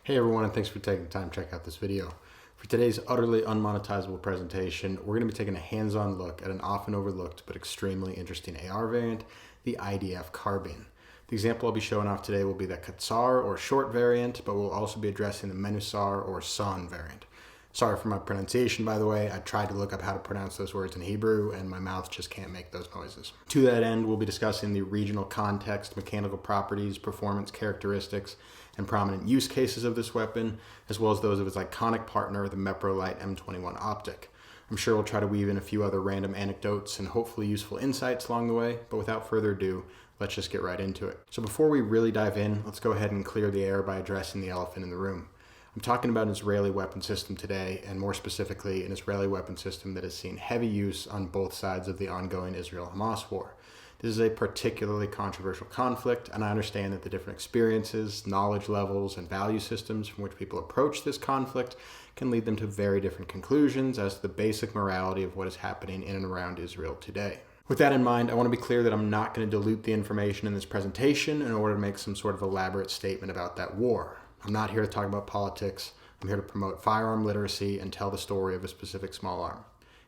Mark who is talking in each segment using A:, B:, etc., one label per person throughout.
A: Hey everyone, and thanks for taking the time to check out this video. For today's utterly unmonetizable presentation, we're going to be taking a hands-on look at an often overlooked but extremely interesting AR variant, the IDF Carbine. The example I'll be showing off today will be the Katzar or short variant, but we'll also be addressing the Menusar or son variant. Sorry for my pronunciation, by the way. I tried to look up how to pronounce those words in Hebrew, and my mouth just can't make those noises. To that end, we'll be discussing the regional context, mechanical properties, performance characteristics, and prominent use cases of this weapon, as well as those of its iconic partner, the Meprolight M21 optic. I'm sure we'll try to weave in a few other random anecdotes and hopefully useful insights along the way, but without further ado, let's just get right into it. So before we really dive in, let's go ahead and clear the air by addressing the elephant in the room. I'm talking about an Israeli weapon system today, and more specifically, an Israeli weapon system that has seen heavy use on both sides of the ongoing Israel Hamas War. This is a particularly controversial conflict, and I understand that the different experiences, knowledge levels, and value systems from which people approach this conflict can lead them to very different conclusions as to the basic morality of what is happening in and around Israel today. With that in mind, I want to be clear that I'm not going to dilute the information in this presentation in order to make some sort of elaborate statement about that war. I'm not here to talk about politics. I'm here to promote firearm literacy and tell the story of a specific small arm.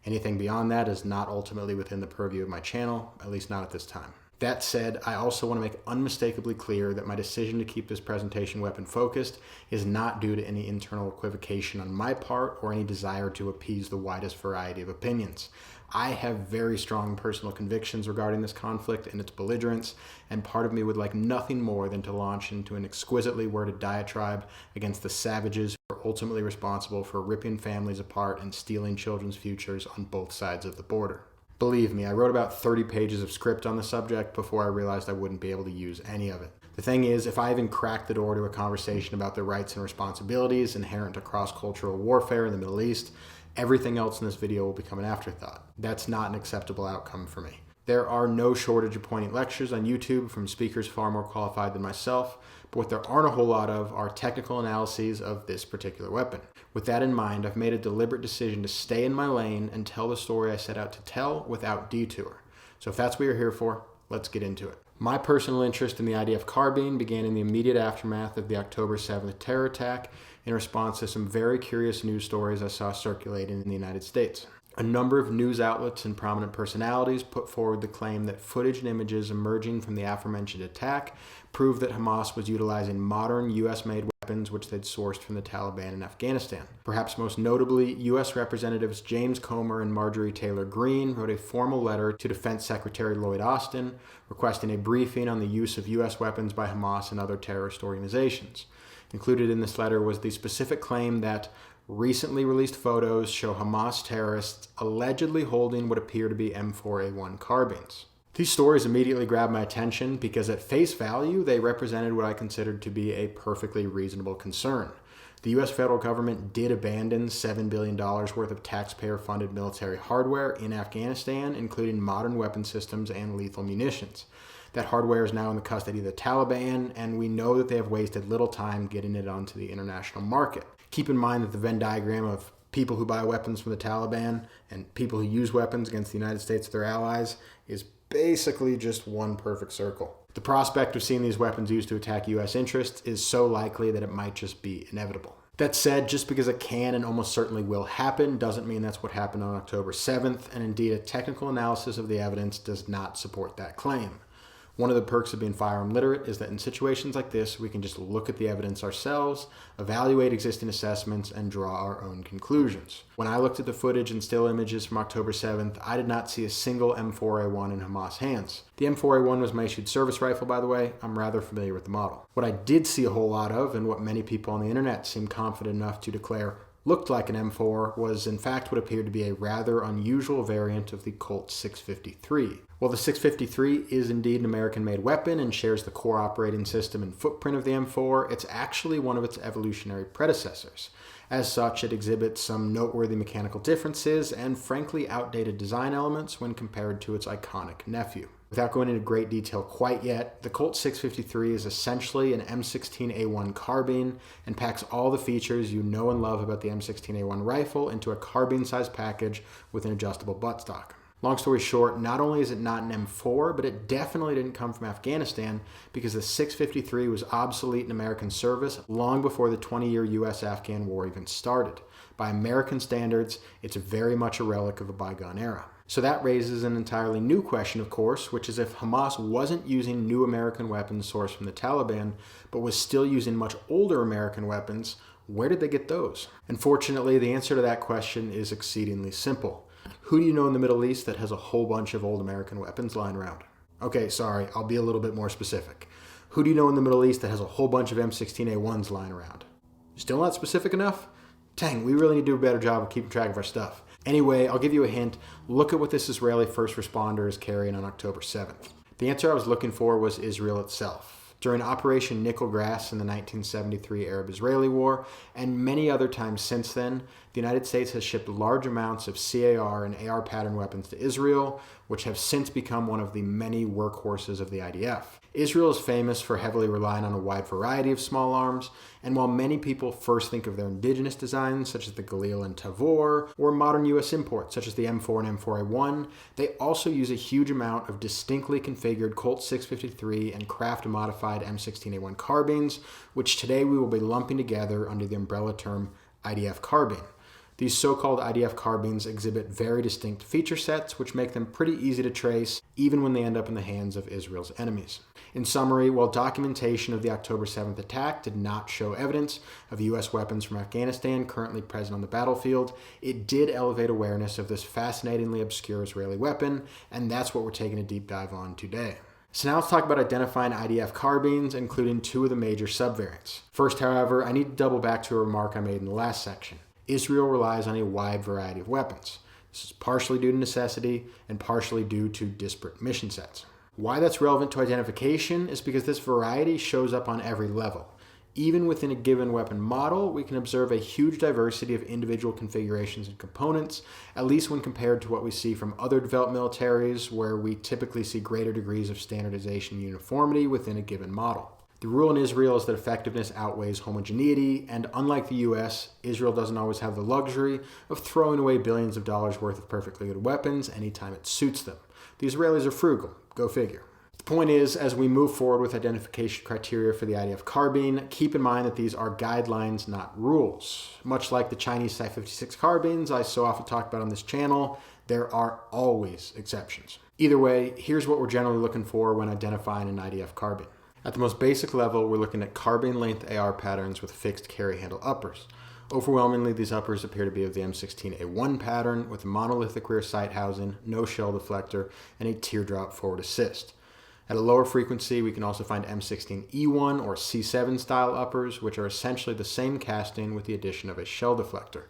A: Anything beyond that is not ultimately within the purview of my channel, at least not at this time. That said, I also want to make unmistakably clear that my decision to keep this presentation weapon focused is not due to any internal equivocation on my part or any desire to appease the widest variety of opinions. I have very strong personal convictions regarding this conflict and its belligerence, and part of me would like nothing more than to launch into an exquisitely worded diatribe against the savages who are ultimately responsible for ripping families apart and stealing children's futures on both sides of the border. Believe me, I wrote about 30 pages of script on the subject before I realized I wouldn't be able to use any of it. The thing is, if I even cracked the door to a conversation about the rights and responsibilities inherent to cross-cultural warfare in the Middle East, everything else in this video will become an afterthought. That's not an acceptable outcome for me. There are no shortage of poignant lectures on YouTube from speakers far more qualified than myself, but what there aren't a whole lot of are technical analyses of this particular weapon. With that in mind, I've made a deliberate decision to stay in my lane and tell the story I set out to tell without detour. So if that's what you're here for, let's get into it. My personal interest in the IDF Carbine began in the immediate aftermath of the October 7th terror attack in response to some very curious news stories I saw circulating in the United States. A number of news outlets and prominent personalities put forward the claim that footage and images emerging from the aforementioned attack proved that Hamas was utilizing modern U.S.-made weapons which they'd sourced from the Taliban in Afghanistan. Perhaps most notably, U.S. Representatives James Comer and Marjorie Taylor Greene wrote a formal letter to Defense Secretary Lloyd Austin requesting a briefing on the use of U.S. weapons by Hamas and other terrorist organizations. Included in this letter was the specific claim that recently released photos show Hamas terrorists allegedly holding what appear to be M4A1 carbines. These stories immediately grabbed my attention because at face value, they represented what I considered to be a perfectly reasonable concern. The U.S. federal government did abandon $7 billion worth of taxpayer-funded military hardware in Afghanistan, including modern weapon systems and lethal munitions. That hardware is now in the custody of the Taliban, and we know that they have wasted little time getting it onto the international market. Keep in mind that the Venn diagram of people who buy weapons from the Taliban and people who use weapons against the United States or their allies is basically just one perfect circle. The prospect of seeing these weapons used to attack U.S. interests is so likely that it might just be inevitable. That said, just because it can and almost certainly will happen doesn't mean that's what happened on October 7th, and indeed a technical analysis of the evidence does not support that claim. One of the perks of being firearm literate is that in situations like this, we can just look at the evidence ourselves, evaluate existing assessments, and draw our own conclusions. When I looked at the footage and still images from October 7th, I did not see a single M4A1 in Hamas hands. The M4A1 was my issued service rifle, by the way. I'm rather familiar with the model. What I did see a whole lot of, and what many people on the internet seem confident enough to declare looked like an M4, was in fact what appeared to be a rather unusual variant of the Colt 653. While the 653 is indeed an American-made weapon and shares the core operating system and footprint of the M4, it's actually one of its evolutionary predecessors. As such, it exhibits some noteworthy mechanical differences and frankly outdated design elements when compared to its iconic nephew. Without going into great detail quite yet, the Colt 653 is essentially an M16A1 carbine and packs all the features you know and love about the M16A1 rifle into a carbine-sized package with an adjustable buttstock. Long story short, not only is it not an M4, but it definitely didn't come from Afghanistan because the 653 was obsolete in American service long before the 20-year US-Afghan war even started. By American standards, it's very much a relic of a bygone era. So that raises an entirely new question, of course, which is if Hamas wasn't using new American weapons sourced from the Taliban, but was still using much older American weapons, where did they get those? Unfortunately, the answer to that question is exceedingly simple. Who do you know in the Middle East that has a whole bunch of old American weapons lying around? Okay, sorry, I'll be a little bit more specific. Who do you know in the Middle East that has a whole bunch of M16A1s lying around? Still not specific enough? Dang, we really need to do a better job of keeping track of our stuff. Anyway, I'll give you a hint. Look at what this Israeli first responder is carrying on October 7th. The answer I was looking for was Israel itself. During Operation Nickel Grass in the 1973 Arab-Israeli War, and many other times since then, the United States has shipped large amounts of CAR and AR pattern weapons to Israel, which have since become one of the many workhorses of the IDF. Israel is famous for heavily relying on a wide variety of small arms, and while many people first think of their indigenous designs, such as the Galil and Tavor, or modern U.S. imports, such as the M4 and M4A1, they also use a huge amount of distinctly configured Colt 653 and craft-modified M16A1 carbines, which today we will be lumping together under the umbrella term IDF Carbine. These so-called IDF carbines exhibit very distinct feature sets, which make them pretty easy to trace, even when they end up in the hands of Israel's enemies. In summary, while documentation of the October 7th attack did not show evidence of U.S. weapons from Afghanistan currently present on the battlefield, it did elevate awareness of this fascinatingly obscure Israeli weapon, and that's what we're taking a deep dive on today. So now let's talk about identifying IDF carbines, including two of the major subvariants. First, however, I need to double back to a remark I made in the last section. Israel relies on a wide variety of weapons. This is partially due to necessity and partially due to disparate mission sets. Why that's relevant to identification is because this variety shows up on every level. Even within a given weapon model, we can observe a huge diversity of individual configurations and components, at least when compared to what we see from other developed militaries, where we typically see greater degrees of standardization and uniformity within a given model. The rule in Israel is that effectiveness outweighs homogeneity, and unlike the US, Israel doesn't always have the luxury of throwing away billions of dollars worth of perfectly good weapons anytime it suits them. The Israelis are frugal, go figure. The point is, as we move forward with identification criteria for the IDF carbine, keep in mind that these are guidelines, not rules. Much like the Chinese Type 56 carbines I so often talk about on this channel, there are always exceptions. Either way, here's what we're generally looking for when identifying an IDF carbine. At the most basic level, we're looking at carbine length AR patterns with fixed carry handle uppers. Overwhelmingly, these uppers appear to be of the M16A1 pattern with a monolithic rear sight housing, no shell deflector, and a teardrop forward assist. At a lower frequency, we can also find M16E1 or C7 style uppers, which are essentially the same casting with the addition of a shell deflector.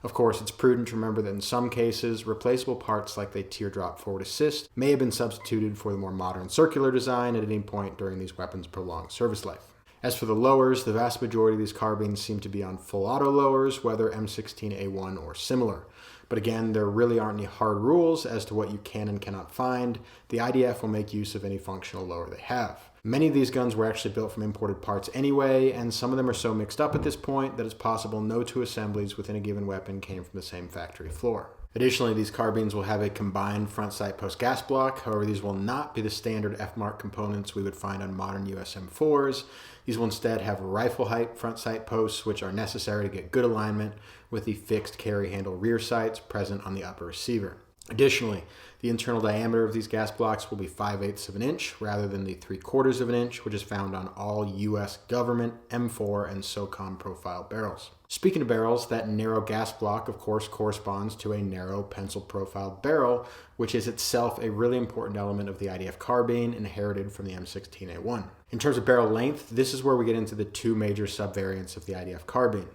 A: Of course, it's prudent to remember that in some cases, replaceable parts like the teardrop forward assist may have been substituted for the more modern circular design at any point during these weapons' prolonged service life. As for the lowers, the vast majority of these carbines seem to be on full auto lowers, whether M16A1 or similar. But again, there really aren't any hard rules as to what you can and cannot find. The IDF will make use of any functional lower they have. Many of these guns were actually built from imported parts anyway, and some of them are so mixed up at this point that it's possible no two assemblies within a given weapon came from the same factory floor. Additionally, these carbines will have a combined front sight post gas block. However, these will not be the standard F-mark components we would find on modern US M4s. These will instead have rifle height front sight posts, which are necessary to get good alignment with the fixed carry handle rear sights present on the upper receiver. Additionally, the internal diameter of these gas blocks will be 5/8 of an inch rather than the 3/4 of an inch, which is found on all U.S. government M4 and SOCOM profile barrels. Speaking of barrels, that narrow gas block, of course, corresponds to a narrow pencil profile barrel, which is itself a really important element of the IDF carbine inherited from the M16A1. In terms of barrel length, this is where we get into the two major subvariants of the IDF carbine.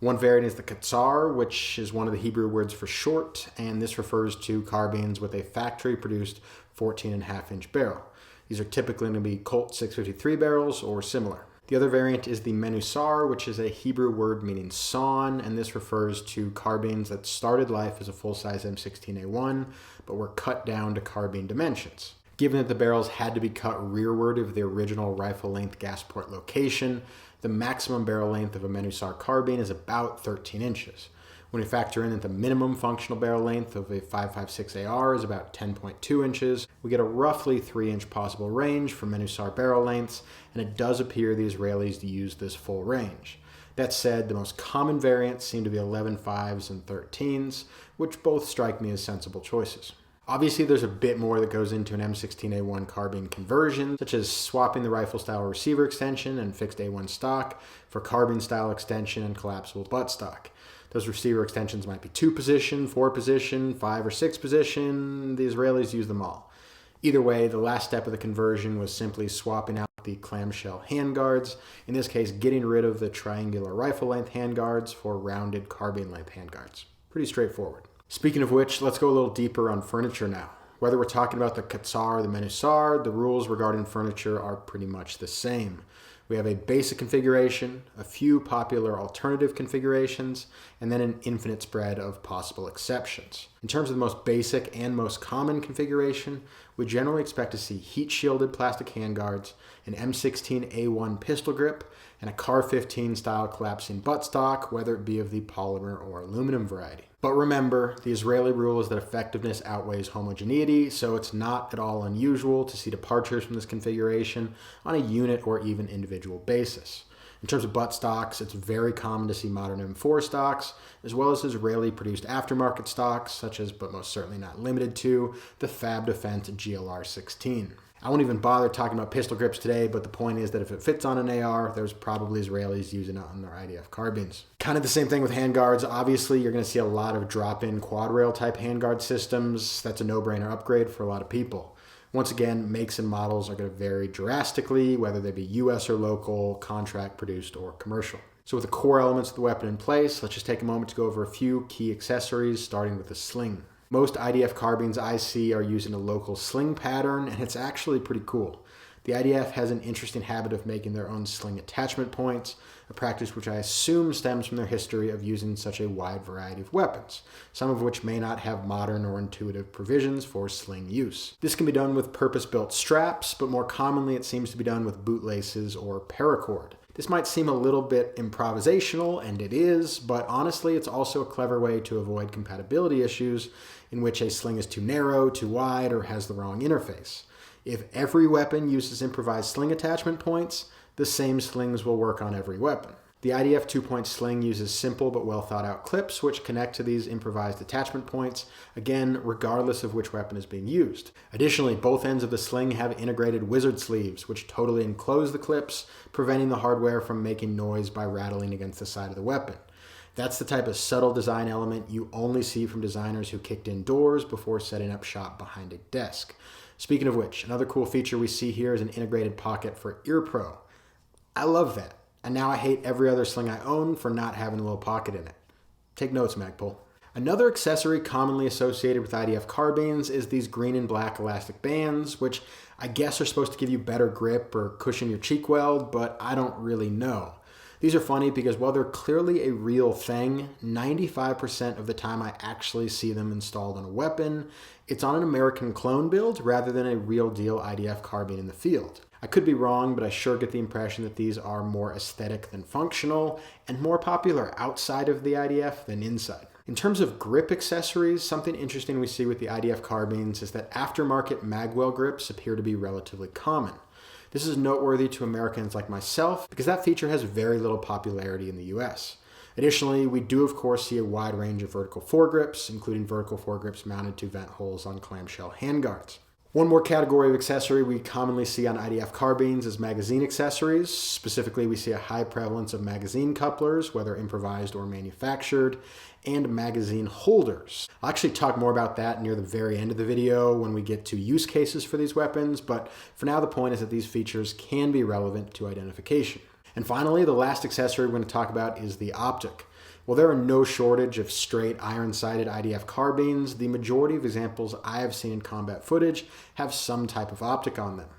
A: One variant is the Katzar, which is one of the Hebrew words for short, and this refers to carbines with a factory-produced 14.5-inch barrel. These are typically going to be Colt 653 barrels or similar. The other variant is the Menusar, which is a Hebrew word meaning sawn, and this refers to carbines that started life as a full-size M16A1, but were cut down to carbine dimensions. Given that the barrels had to be cut rearward of the original rifle length gas port location, the maximum barrel length of a Menusar carbine is about 13 inches. When we factor in that the minimum functional barrel length of a 5.56 AR is about 10.2 inches, we get a roughly 3-inch possible range for Menusar barrel lengths, and it does appear the Israelis use this full range. That said, the most common variants seem to be 11.5s and 13s, which both strike me as sensible choices. Obviously, there's a bit more that goes into an M16A1 carbine conversion, such as swapping the rifle-style receiver extension and fixed A1 stock for carbine-style extension and collapsible buttstock. Those receiver extensions might be 2-position, 4-position, 5 or 6-position. The Israelis use them all. Either way, the last step of the conversion was simply swapping out the clamshell handguards, in this case getting rid of the triangular rifle-length handguards for rounded carbine-length handguards. Pretty straightforward. Speaking of which, let's go a little deeper on furniture now. Whether we're talking about the Katzar or the Menusar, the rules regarding furniture are pretty much the same. We have a basic configuration, a few popular alternative configurations, and then an infinite spread of possible exceptions. In terms of the most basic and most common configuration, we generally expect to see heat-shielded plastic handguards, an M16A1 pistol grip, and a CAR-15 style collapsing buttstock, whether it be of the polymer or aluminum variety. But remember, the Israeli rule is that effectiveness outweighs homogeneity, so it's not at all unusual to see departures from this configuration on a unit or even individual basis. In terms of buttstocks, it's very common to see modern M4 stocks, as well as Israeli-produced aftermarket stocks, such as, but most certainly not limited to, the Fab Defense GLR-16. I won't even bother talking about pistol grips today, but the point is that if it fits on an AR, there's probably Israelis using it on their IDF carbines. Kind of the same thing with handguards. Obviously, you're going to see a lot of drop-in quad rail type handguard systems. That's a no-brainer upgrade for a lot of people. Once again, makes and models are going to vary drastically, whether they be US or local, contract produced, or commercial. So with the core elements of the weapon in place, let's just take a moment to go over a few key accessories, starting with the sling. Most IDF carbines I see are using a local sling pattern, and it's actually pretty cool. The IDF has an interesting habit of making their own sling attachment points, a practice which I assume stems from their history of using such a wide variety of weapons, some of which may not have modern or intuitive provisions for sling use. This can be done with purpose-built straps, but more commonly it seems to be done with bootlaces or paracord. This might seem a little bit improvisational, and it is, but honestly it's also a clever way to avoid compatibility issues in which a sling is too narrow, too wide, or has the wrong interface. If every weapon uses improvised sling attachment points, the same slings will work on every weapon. The IDF 2-point sling uses simple but well thought out clips which connect to these improvised attachment points, again, regardless of which weapon is being used. Additionally, both ends of the sling have integrated wizard sleeves which totally enclose the clips, preventing the hardware from making noise by rattling against the side of the weapon. That's the type of subtle design element you only see from designers who kicked in doors before setting up shop behind a desk. Speaking of which, another cool feature we see here is an integrated pocket for ear pro. I love that. And now I hate every other sling I own for not having a little pocket in it. Take notes, Magpul. Another accessory commonly associated with IDF carbines is these green and black elastic bands, which I guess are supposed to give you better grip or cushion your cheek weld, but I don't really know. These are funny because while they're clearly a real thing, 95% of the time I actually see them installed on a weapon, it's on an American clone build rather than a real deal IDF carbine in the field. I could be wrong, but I sure get the impression that these are more aesthetic than functional and more popular outside of the IDF than inside. In terms of grip accessories, something interesting we see with the IDF carbines is that aftermarket magwell grips appear to be relatively common. This is noteworthy to Americans like myself because that feature has very little popularity in the US. Additionally, we do of course see a wide range of vertical foregrips, including vertical foregrips mounted to vent holes on clamshell handguards. One more category of accessory we commonly see on IDF carbines is magazine accessories. Specifically, we see a high prevalence of magazine couplers, whether improvised or manufactured, and magazine holders. I'll actually talk more about that near the very end of the video when we get to use cases for these weapons, but for now the point is that these features can be relevant to identification. And finally, the last accessory we're going to talk about is the optic. While there are no shortage of straight iron-sighted IDF carbines, the majority of examples I have seen in combat footage have some type of optic on them.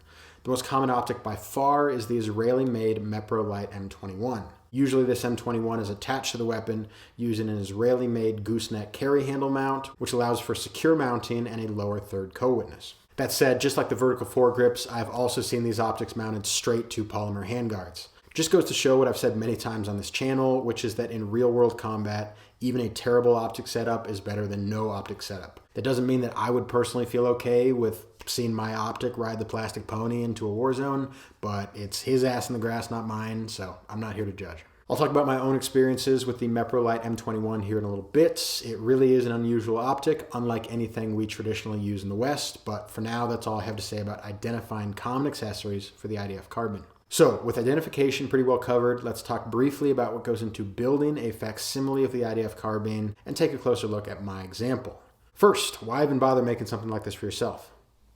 A: The most common optic by far is the Israeli-made Meprolight M21. Usually this M21 is attached to the weapon using an Israeli-made gooseneck carry handle mount, which allows for secure mounting and a lower third co-witness. That said, just like the vertical foregrips, I've also seen these optics mounted straight to polymer handguards. Just goes to show what I've said many times on this channel, which is that in real world combat, even a terrible optic setup is better than no optic setup. That doesn't mean that I would personally feel okay with seeing my optic ride the plastic pony into a war zone, but it's his ass in the grass, not mine, so I'm not here to judge. I'll talk about my own experiences with the Meprolight M21 here in a little bit. It really is an unusual optic, unlike anything we traditionally use in the West, but for now, that's all I have to say about identifying common accessories for the IDF Carbine. So, with identification pretty well covered, let's talk briefly about what goes into building a facsimile of the IDF Carbine and take a closer look at my example. First, why even bother making something like this for yourself?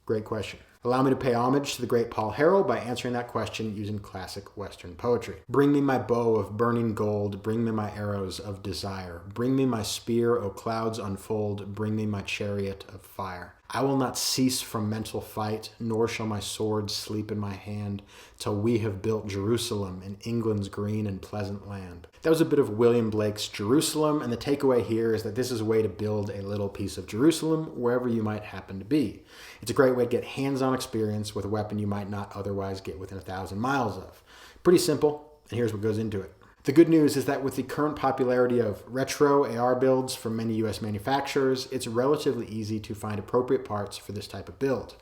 A: Great question. Allow me to pay homage to the great Paul Harrell by answering that question using classic Western poetry. Bring me my bow of burning gold, bring me my arrows of desire. Bring me my spear, O clouds unfold, bring me my chariot of fire. I will not cease from mental fight, nor shall my sword sleep in my hand, till we have built Jerusalem in England's green and pleasant land. That was a bit of William Blake's Jerusalem, and the takeaway here is that this is a way to build a little piece of Jerusalem wherever you might happen to be. It's a great way to get hands-on experience with a weapon you might not otherwise get within 1,000 miles of. Pretty simple, and here's what goes into it. The good news is that with the current popularity of retro AR builds from many US manufacturers, it's relatively easy to find appropriate parts for this type of build.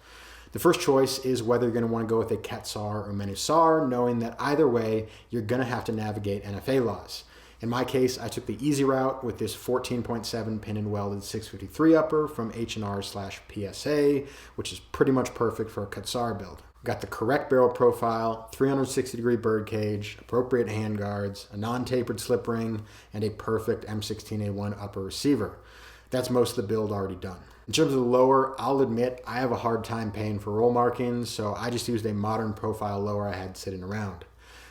A: The first choice is whether you're going to want to go with a Katzar or Menusar, knowing that either way, you're going to have to navigate NFA laws. In my case, I took the easy route with this 14.7 pin and welded 653 upper from H&R/PSA, which is pretty much perfect for a Katzar build. Got the correct barrel profile, 360-degree bird cage, appropriate handguards, a non-tapered slip ring, and a perfect M16A1 upper receiver. That's most of the build already done. In terms of the lower, I'll admit I have a hard time paying for roll markings, so I just used a modern profile lower I had sitting around.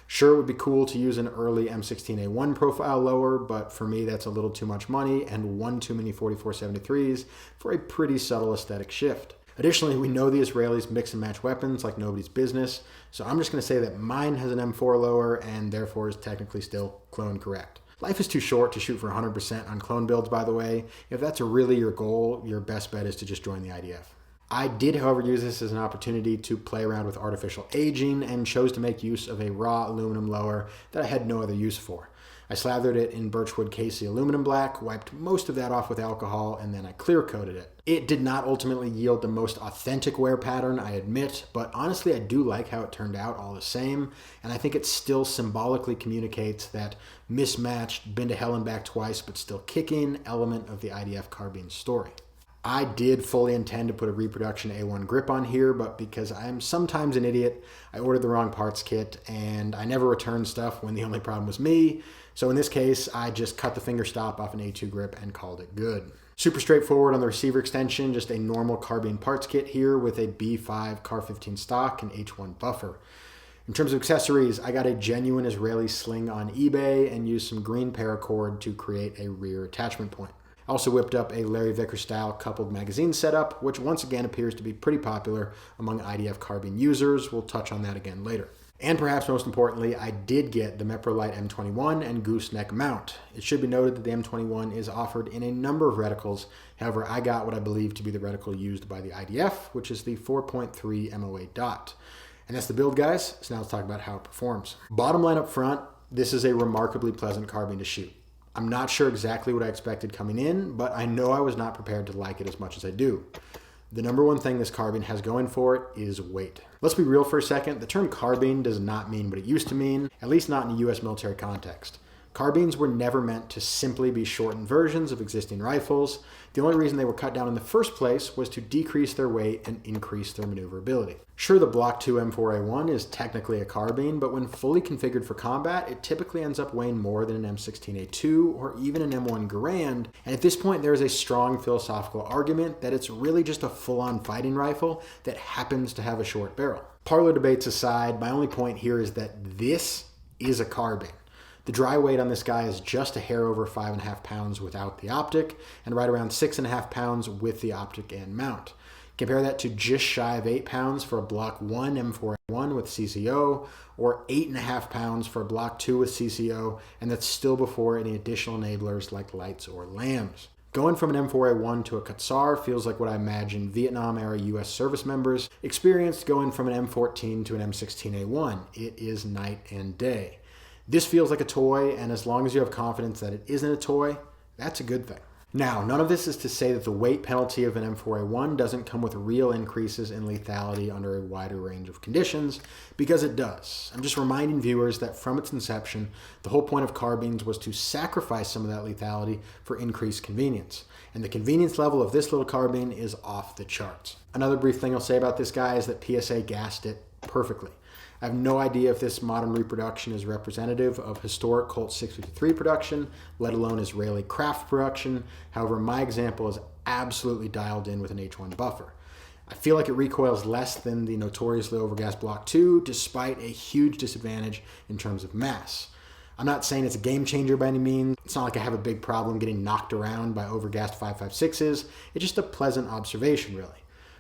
A: Sure, it would be cool to use an early M16A1 profile lower, but for me that's a little too much money and one too many 4473s for a pretty subtle aesthetic shift. Additionally, we know the Israelis mix and match weapons like nobody's business, so I'm just going to say that mine has an M4 lower and therefore is technically still clone correct. Life is too short to shoot for 100% on clone builds, by the way. If that's really your goal, your best bet is to just join the IDF. I did, however, use this as an opportunity to play around with artificial aging and chose to make use of a raw aluminum lower that I had no other use for. I slathered it in Birchwood KC aluminum black, wiped most of that off with alcohol, and then I clear coated it. It did not ultimately yield the most authentic wear pattern, I admit, but honestly I do like how it turned out all the same, and I think it still symbolically communicates that mismatched, been to hell and back twice but still kicking element of the IDF Carbine story. I did fully intend to put a reproduction A1 grip on here, but because I'm sometimes an idiot, I ordered the wrong parts kit and I never returned stuff when the only problem was me. So in this case, I just cut the finger stop off an A2 grip and called it good. Super straightforward on the receiver extension, just a normal carbine parts kit here with a B5 Car 15 stock and H1 buffer. In terms of accessories, I got a genuine Israeli sling on eBay and used some green paracord to create a rear attachment point. I also whipped up a Larry Vickers style coupled magazine setup, which once again appears to be pretty popular among IDF Carbine users. We'll touch on that again later. And perhaps most importantly, I did get the Meprolight M21 and gooseneck mount. It should be noted that the M21 is offered in a number of reticles. However, I got what I believe to be the reticle used by the IDF, which is the 4.3 MOA dot. And that's the build, guys. So now let's talk about how it performs. Bottom line up front, this is a remarkably pleasant carbine to shoot. I'm not sure exactly what I expected coming in, but I know I was not prepared to like it as much as I do. The number one thing this carbine has going for it is weight. Let's be real for a second. The term carbine does not mean what it used to mean, at least not in a US military context. Carbines were never meant to simply be shortened versions of existing rifles. The only reason they were cut down in the first place was to decrease their weight and increase their maneuverability. Sure, the Block 2 M4A1 is technically a carbine, but when fully configured for combat, it typically ends up weighing more than an M16A2 or even an M1 Garand. And at this point, there is a strong philosophical argument that it's really just a full-on fighting rifle that happens to have a short barrel. Parlor debates aside, my only point here is that this is a carbine. The dry weight on this guy is just a hair over 5.5 pounds without the optic, and right around 6.5 pounds with the optic and mount. Compare that to just shy of 8 pounds for a Block 1 M4A1 with CCO, or 8.5 pounds for a Block 2 with CCO, and that's still before any additional enablers like lights or lambs. Going from an M4A1 to a Katzar feels like what I imagine Vietnam-era US service members experienced going from an M14 to an M16A1. It is night and day. This feels like a toy, and as long as you have confidence that it isn't a toy, that's a good thing. Now, none of this is to say that the weight penalty of an M4A1 doesn't come with real increases in lethality under a wider range of conditions, because it does. I'm just reminding viewers that from its inception, the whole point of carbines was to sacrifice some of that lethality for increased convenience. And the convenience level of this little carbine is off the charts. Another brief thing I'll say about this guy is that PSA gassed it perfectly. I have no idea if this modern reproduction is representative of historic Colt 653 production, let alone Israeli craft production. However, my example is absolutely dialed in with an H1 buffer. I feel like it recoils less than the notoriously overgassed Block 2, despite a huge disadvantage in terms of mass. I'm not saying it's a game changer by any means. It's not like I have a big problem getting knocked around by overgassed 5.56s. It's just a pleasant observation, really.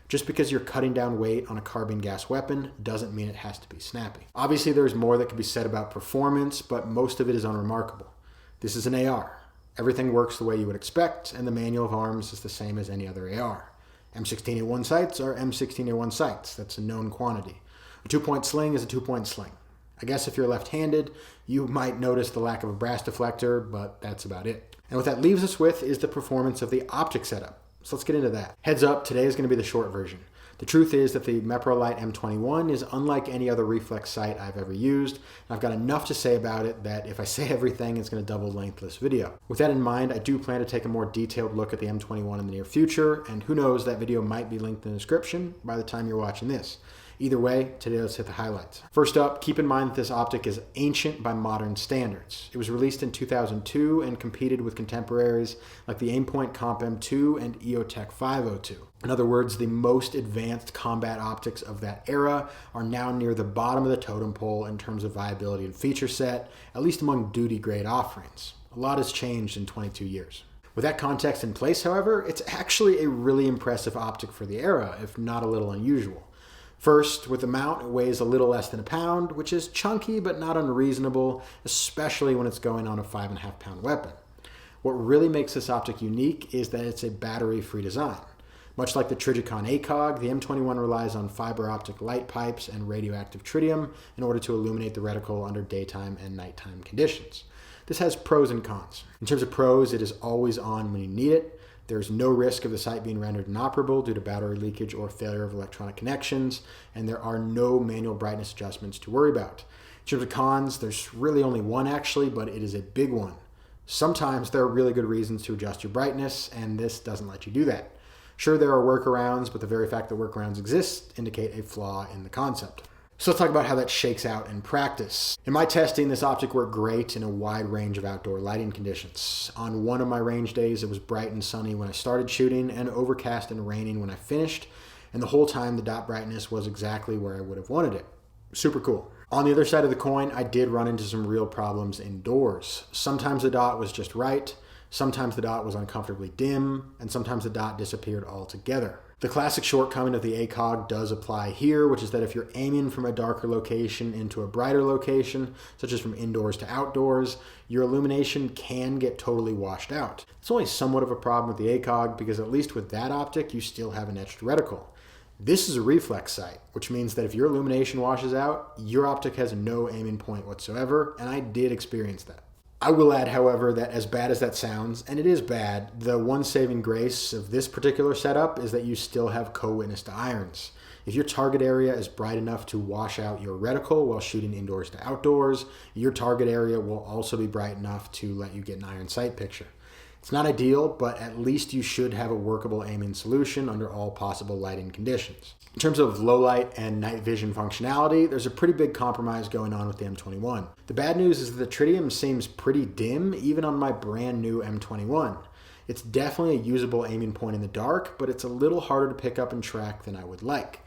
A: Just because you're cutting down weight on a carbine gas weapon doesn't mean it has to be snappy. Obviously, there's more that could be said about performance, but most of it is unremarkable. This is an AR. Everything works the way you would expect, and the manual of arms is the same as any other AR. M16A1 sights are M16A1 sights. That's a known quantity. A 2-point sling is a 2-point sling. I guess if you're left-handed, you might notice the lack of a brass deflector, but that's about it. And what that leaves us with is the performance of the optic setup. So let's get into that. Heads up, today is going to be the short version. The truth is that the Meprolight M21 is unlike any other reflex sight I've ever used, and I've got enough to say about it that if I say everything, it's going to double length this video. With that in mind, I do plan to take a more detailed look at the M21 in the near future, and who knows, that video might be linked in the description by the time you're watching this. Either way, today let's hit the highlights. First up, keep in mind that this optic is ancient by modern standards. It was released in 2002 and competed with contemporaries like the Aimpoint Comp M2 and EOTech 502. In other words, the most advanced combat optics of that era are now near the bottom of the totem pole in terms of viability and feature set, at least among duty-grade offerings. A lot has changed in 22 years. With that context in place, however, it's actually a really impressive optic for the era, if not a little unusual. First, with the mount, it weighs a little less than a pound, which is chunky but not unreasonable, especially when it's going on a 5.5 pound weapon. What really makes this optic unique is that it's a battery-free design. Much like the Trijicon ACOG, the M21 relies on fiber optic light pipes and radioactive tritium in order to illuminate the reticle under daytime and nighttime conditions. This has pros and cons. In terms of pros, it is always on when you need it. There's no risk of the sight being rendered inoperable due to battery leakage or failure of electronic connections, and there are no manual brightness adjustments to worry about. In terms of cons, there's really only one actually, but it is a big one. Sometimes there are really good reasons to adjust your brightness, and this doesn't let you do that. Sure, there are workarounds, but the very fact that workarounds exist indicate a flaw in the concept. So let's talk about how that shakes out in practice. In my testing, this optic worked great in a wide range of outdoor lighting conditions. On one of my range days, it was bright and sunny when I started shooting and overcast and raining when I finished, and the whole time the dot brightness was exactly where I would have wanted it. Super cool. On the other side of the coin, I did run into some real problems indoors. Sometimes the dot was just right, sometimes the dot was uncomfortably dim, and sometimes the dot disappeared altogether. The classic shortcoming of the ACOG does apply here, which is that if you're aiming from a darker location into a brighter location, such as from indoors to outdoors, your illumination can get totally washed out. It's only somewhat of a problem with the ACOG because at least with that optic, you still have an etched reticle. This is a reflex sight, which means that if your illumination washes out, your optic has no aiming point whatsoever, and I did experience that. I will add, however, that as bad as that sounds, and it is bad, the one saving grace of this particular setup is that you still have co-witness to irons. If your target area is bright enough to wash out your reticle while shooting indoors to outdoors, your target area will also be bright enough to let you get an iron sight picture. It's not ideal, but at least you should have a workable aiming solution under all possible lighting conditions. In terms of low light and night vision functionality, there's a pretty big compromise going on with the M21. The bad news is that the tritium seems pretty dim even on my brand new M21. It's definitely a usable aiming point in the dark, but it's a little harder to pick up and track than I would like.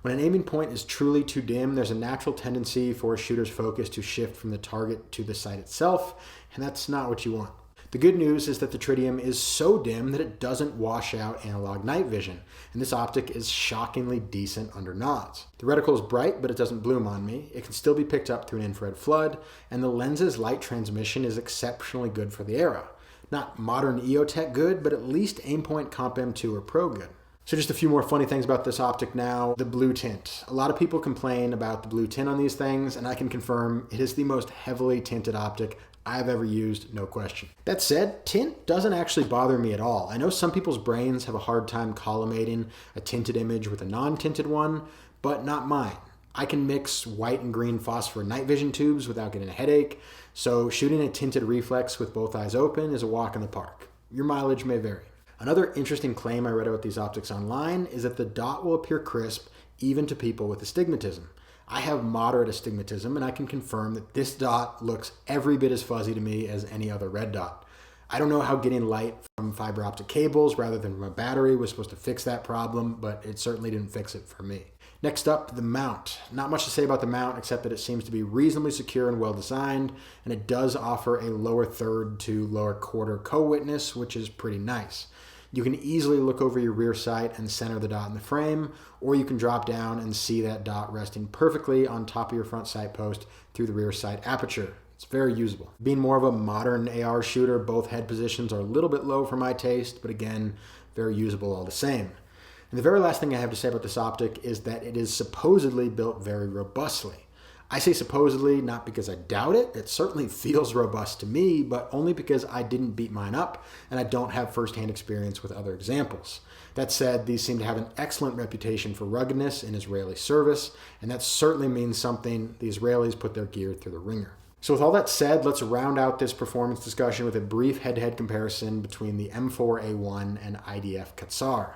A: When an aiming point is truly too dim, there's a natural tendency for a shooter's focus to shift from the target to the sight itself, and that's not what you want. The good news is that the tritium is so dim that it doesn't wash out analog night vision, and this optic is shockingly decent under nods. The reticle is bright, but it doesn't bloom on me. It can still be picked up through an infrared flood, and the lens's light transmission is exceptionally good for the era. Not modern EOTech good, but at least Aimpoint Comp M2 or Pro good. So just a few more funny things about this optic now. The blue tint. A lot of people complain about the blue tint on these things, and I can confirm it is the most heavily tinted optic I've ever used, no question. That said, tint doesn't actually bother me at all. I know some people's brains have a hard time collimating a tinted image with a non-tinted one, but not mine. I can mix white and green phosphor night vision tubes without getting a headache, so shooting a tinted reflex with both eyes open is a walk in the park. Your mileage may vary. Another interesting claim I read about these optics online is that the dot will appear crisp even to people with astigmatism. I have moderate astigmatism, and I can confirm that this dot looks every bit as fuzzy to me as any other red dot. I don't know how getting light from fiber optic cables rather than from a battery was supposed to fix that problem, but it certainly didn't fix it for me. Next up, the mount. Not much to say about the mount except that it seems to be reasonably secure and well designed, and it does offer a lower third to lower quarter co-witness, which is pretty nice. You can easily look over your rear sight and center the dot in the frame, or you can drop down and see that dot resting perfectly on top of your front sight post through the rear sight aperture. It's very usable. Being more of a modern AR shooter, both head positions are a little bit low for my taste, but again, very usable all the same. And the very last thing I have to say about this optic is that it is supposedly built very robustly. I say supposedly not because I doubt it. It certainly feels robust to me, but only because I didn't beat mine up and I don't have firsthand experience with other examples. That said, these seem to have an excellent reputation for ruggedness in Israeli service, and that certainly means something. The Israelis put their gear through the ringer. So with all that said, let's round out this performance discussion with a brief head-to-head comparison between the M4A1 and IDF Katzar.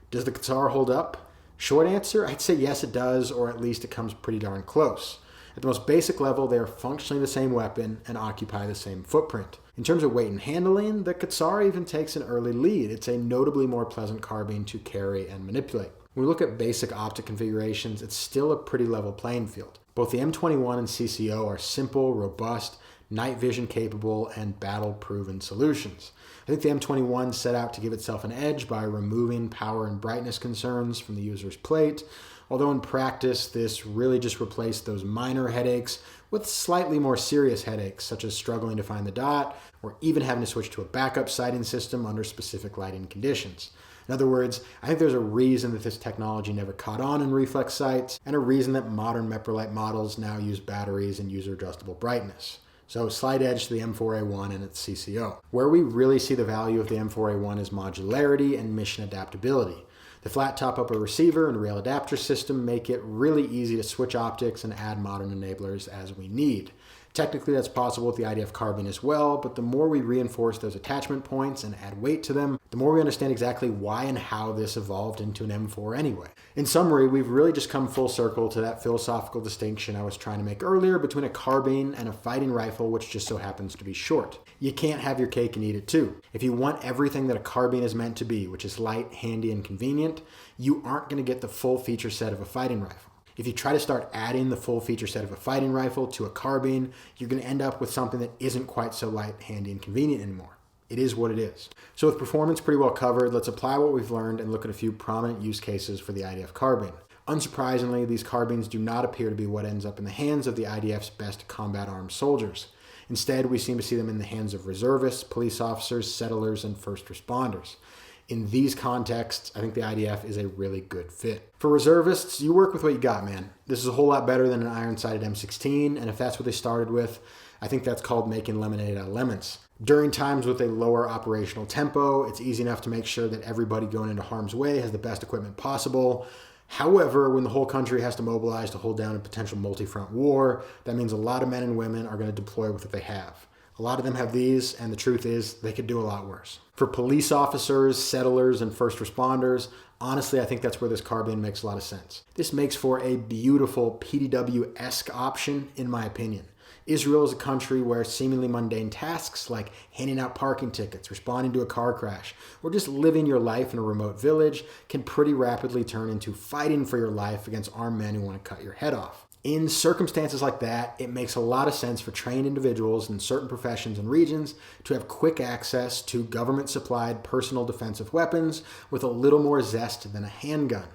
A: Does the Katzar hold up? Short answer, I'd say yes it does, or at least it comes pretty darn close. At the most basic level, they are functionally the same weapon and occupy the same footprint. In terms of weight and handling, the Katzar even takes an early lead. It's a notably more pleasant carbine to carry and manipulate. When we look at basic optic configurations, it's still a pretty level playing field. Both the M21 and CCO are simple, robust, night vision capable, and battle-proven solutions. I think the M21 set out to give itself an edge by removing power and brightness concerns from the user's plate, although in practice, this really just replaced those minor headaches with slightly more serious headaches, such as struggling to find the dot, or even having to switch to a backup sighting system under specific lighting conditions. In other words, I think there's a reason that this technology never caught on in reflex sights, and a reason that modern Meprolight models now use batteries and user-adjustable brightness. So slight edge to the M4A1 and its CCO. Where we really see the value of the M4A1 is modularity and mission adaptability. The flat top upper receiver and rail adapter system make it really easy to switch optics and add modern enablers as we need. Technically, that's possible with the IDF Carbine as well, but the more we reinforce those attachment points and add weight to them, the more we understand exactly why and how this evolved into an M4 anyway. In summary, we've really just come full circle to that philosophical distinction I was trying to make earlier between a carbine and a fighting rifle, which just so happens to be short. You can't have your cake and eat it too. If you want everything that a carbine is meant to be, which is light, handy, and convenient, you aren't going to get the full feature set of a fighting rifle. If you try to start adding the full feature set of a fighting rifle to a carbine, you're going to end up with something that isn't quite so light, handy, and convenient anymore. It is what it is. So with performance pretty well covered, let's apply what we've learned and look at a few prominent use cases for the IDF Carbine. Unsurprisingly, these carbines do not appear to be what ends up in the hands of the IDF's best combat-armed soldiers. Instead, we seem to see them in the hands of reservists, police officers, settlers, and first responders. In these contexts, I think the IDF is a really good fit. For reservists, you work with what you got, man. This is a whole lot better than an iron-sighted M16, and if that's what they started with, I think that's called making lemonade out of lemons. During times with a lower operational tempo, it's easy enough to make sure that everybody going into harm's way has the best equipment possible. However, when the whole country has to mobilize to hold down a potential multi-front war, that means a lot of men and women are going to deploy with what they have. A lot of them have these, and the truth is they could do a lot worse. For police officers, settlers, and first responders, honestly, I think that's where this carbine makes a lot of sense. This makes for a beautiful PDW-esque option, in my opinion. Israel is a country where seemingly mundane tasks like handing out parking tickets, responding to a car crash, or just living your life in a remote village can pretty rapidly turn into fighting for your life against armed men who want to cut your head off. In circumstances like that, it makes a lot of sense for trained individuals in certain professions and regions to have quick access to government-supplied personal defensive weapons with a little more zest than a handgun.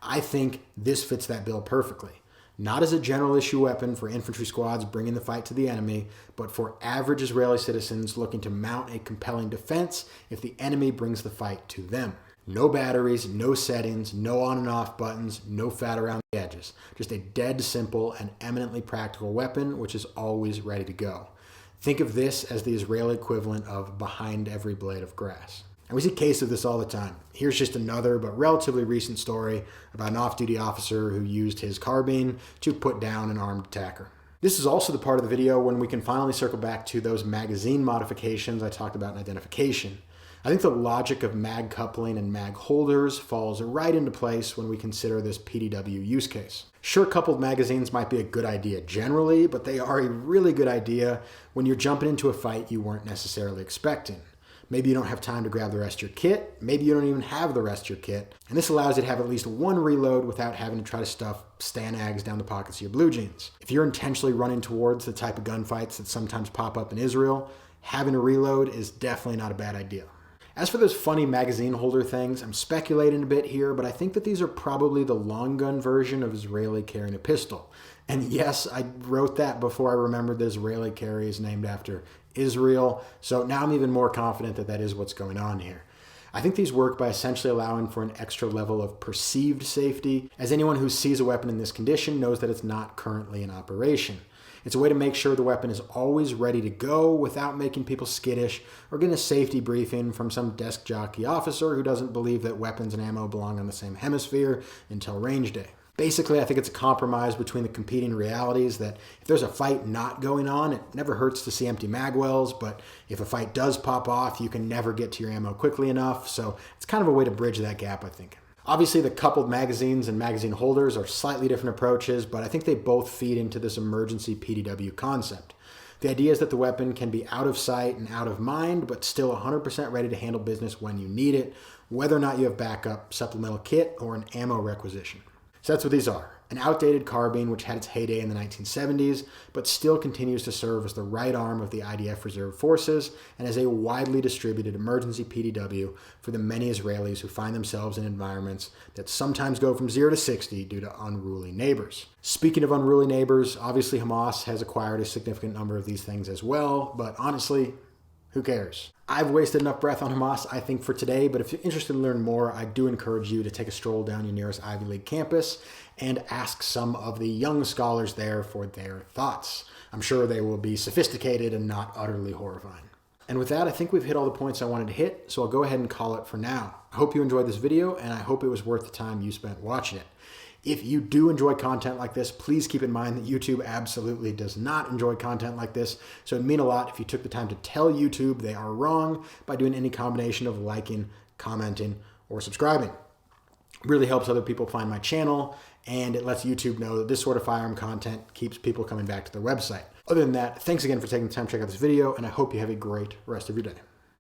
A: I think this fits that bill perfectly. not as a general issue weapon for infantry squads bringing the fight to the enemy, but for average Israeli citizens looking to mount a compelling defense if the enemy brings the fight to them. No batteries, no settings, no on and off buttons, no fat around the edges. Just a dead simple and eminently practical weapon which is always ready to go. Think of this as the Israeli equivalent of behind every blade of grass. And we see cases of this all the time. Here's just another but relatively recent story about an off-duty officer who used his carbine to put down an armed attacker. This is also the part of the video when we can finally circle back to those magazine modifications I talked about in identification. I think the logic of mag coupling and mag holders falls right into place when we consider this PDW use case. Sure, coupled magazines might be a good idea generally, but they are a really good idea when you're jumping into a fight you weren't necessarily expecting. Maybe you don't have time to grab the rest of your kit. Maybe you don't even have the rest of your kit. And this allows you to have at least one reload without having to try to stuff Stanags down the pockets of your blue jeans. If you're intentionally running towards the type of gunfights that sometimes pop up in Israel, having a reload is definitely not a bad idea. As for those funny magazine holder things, I'm speculating a bit here, but I think that these are probably the long gun version of Israeli carrying a pistol. And yes, I wrote that before I remembered that Israeli carry is named after Israel, so now I'm even more confident that that is what's going on here. I think these work by essentially allowing for an extra level of perceived safety, as anyone who sees a weapon in this condition knows that it's not currently in operation. It's a way to make sure the weapon is always ready to go without making people skittish or getting a safety briefing from some desk jockey officer who doesn't believe that weapons and ammo belong on the same hemisphere until range day. Basically, I think it's a compromise between the competing realities that if there's a fight not going on, it never hurts to see empty mag wells, but if a fight does pop off, you can never get to your ammo quickly enough, so it's kind of a way to bridge that gap, I think. Obviously, the coupled magazines and magazine holders are slightly different approaches, but I think they both feed into this emergency PDW concept. The idea is that the weapon can be out of sight and out of mind, but still 100% ready to handle business when you need it, whether or not you have backup, supplemental kit, or an ammo requisition. So that's what these are. An outdated carbine which had its heyday in the 1970s, but still continues to serve as the right arm of the IDF Reserve Forces and as a widely distributed emergency PDW for the many Israelis who find themselves in environments that sometimes go from 0 to 60 due to unruly neighbors. Speaking of unruly neighbors, obviously Hamas has acquired a significant number of these things as well, but honestly, who cares? I've wasted enough breath on Hamas, I think, for today, but if you're interested in learning more, I do encourage you to take a stroll down your nearest Ivy League campus and ask some of the young scholars there for their thoughts. I'm sure they will be sophisticated and not utterly horrifying. And with that, I think we've hit all the points I wanted to hit, so I'll go ahead and call it for now. I hope you enjoyed this video, and I hope it was worth the time you spent watching it. If you do enjoy content like this, please keep in mind that YouTube absolutely does not enjoy content like this, so it'd mean a lot if you took the time to tell YouTube they are wrong by doing any combination of liking, commenting, or subscribing. It really helps other people find my channel, and it lets YouTube know that this sort of firearm content keeps people coming back to their website. Other than that, thanks again for taking the time to check out this video, and I hope you have a great rest of your day.